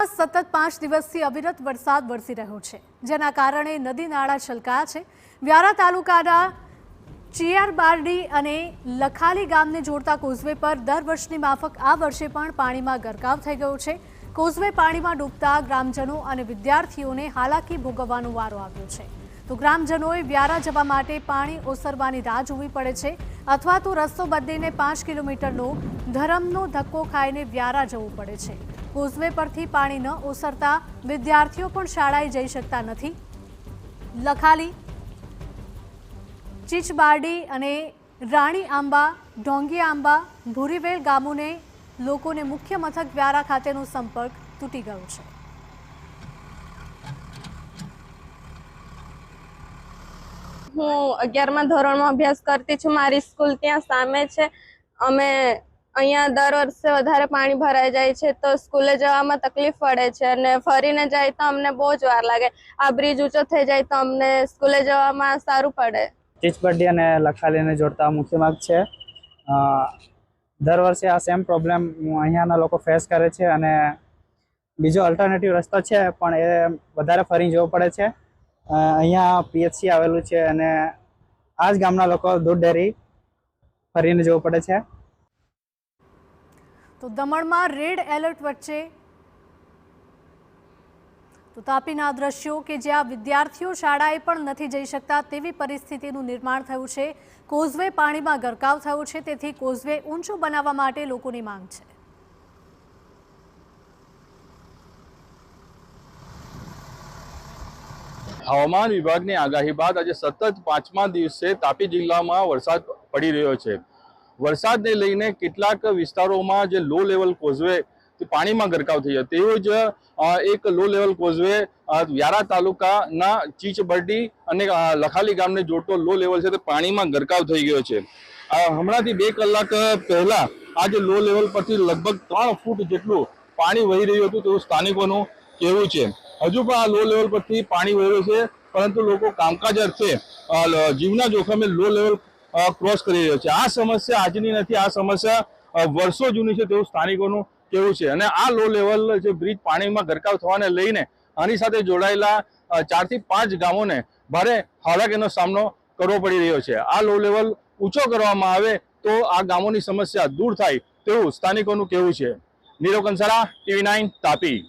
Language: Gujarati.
જિલ્લામાં સતત 5 દિવસથી અવિરત વરસાદ વરસી રહ્યો છે, જેના કારણે નદી નાળા છલકાયા છે। વ્યારા તાલુકાના ચિયારબારડી અને લખાલી ગામને જોડતા કોઝવે પર દર વર્ષની માફક આ વર્ષે પણ પાણીમાં ગરકાવ થઈ ગયો છે। કોઝવે પાણીમાં ડૂબતા ગ્રામજનો અને વિદ્યાર્થીઓને હાલાકી ભોગવવાનો વારો આવ્યો છે। તો ગ્રામજનોએ વ્યારા જવા માટે પાણી ઓસરવાની રાહ જોવી પડે છે, અથવા તો રસ્તો બદલીને 5 કિલોમીટરનો ધરમનો ધક્કો ખાઈને વ્યારા જવું પડે છે। કોઝવે પરથી પાણી ન ઓસરતા વિદ્યાર્થીઓ પણ શાળાએ જઈ શકતા નથી। લખાલી, ચીચબારડી અને રાણી આંબા, ઢોંગી આંબા, ભૂરીવેલ ગામોને લોકોને મુખ્ય મથક વ્યારા ખાતેનો સંપર્ક તૂટી ગયો છે। હું 11મા ધોરણમાં અભ્યાસ કરતી છું। મારી સ્કૂલ ત્યાં સામે છે। અમે અહીંયા દર વર્ષે વધારે પાણી ભરાઈ જાય છે, તો સ્કૂલે જવામાં તકલીફ પડે છે અને ફરીને જાય તો અમને બહુ જ વાર લાગે। આ બ્રિજ ઊંચો થઈ જાય તો અમને સ્કૂલે જવામાં સારું પડે। ચીચબરડી અને લખાલીને જોડતા મુખ્ય માર્ગ છે। દર વર્ષે આ સેમ પ્રોબ્લેમ અહીંયાના લોકો ફેસ કરે છે અને બીજો અલ્ટરનેટિવ રસ્તો છે, પણ એ વધારે ફરી જવું પડે છે। અહીંયા પીએચસી આવેલું છે અને આ જ ગામના લોકો દૂધ ડેરી ફરીને જવું પડે છે। તો દમણમાં રેડ એલર્ટ વચ્ચે તો તાપીના દ્રશ્યો કે જ્યાં વિદ્યાર્થીઓ શાળાએ પણ નથી જઈ શકતા તેવી પરિસ્થિતિનું નિર્માણ થયું છે। કોઝવે પાણીમાં ગરકાવ થયો છે, તેથી કોઝવે ઊંચો બનાવવા માટે લોકોની માંગ છે। હવામાન વિભાગની આગાહી બાદ આજે સતત 5મા દિવસે તાપી જિલ્લામાં વરસાદ પડી રહ્યો છે। વરસાદને લઈને કેટલાક વિસ્તારોમાં જે લો લેવલ કોઝવે પાણીમાં ગરકાવ થઈ જાય, તેવો જ એક લો લેવલ કોઝવે વ્યારા તાલુકાના ચીચબરડી અને લખાલી ગામને જોડતો લો લેવલ છે તે પાણીમાં ગરકાવ થઈ ગયો છે। હમણાંથી 2 કલાક પહેલા આ જે લો લેવલ પરથી લગભગ 3 ફૂટ જેટલું પાણી વહી રહ્યું હતું તેવું સ્થાનિકોનું કહેવું છે। હજુ પણ આ લો લેવલ પરથી પાણી વહી રહ્યું છે, પરંતુ લોકો કામકાજ અર્થે જીવના જોખમે લો લેવલ ક્રોસ કરી રહ્યો છે। આ સમસ્યા આજની નથી, આ સમસ્યા વર્ષો જૂની છે તેવું સ્થાનિકોનું કહેવું છે। અને આ લો લેવલ જે બ્રિજ પાણીમાં ગરકાવ થવાને લઈને આની સાથે જોડાયેલા 4 થી 5 ગામોને ભારે હાલાકીનો સામનો કરવો પડી રહ્યો છે। આ લો લેવલ ઊંચો કરવામાં આવે તો આ ગામોની સમસ્યા દૂર થાય તેવું સ્થાનિકોનું કહેવું છે। નીરવ કંસારા, TV9 તાપી।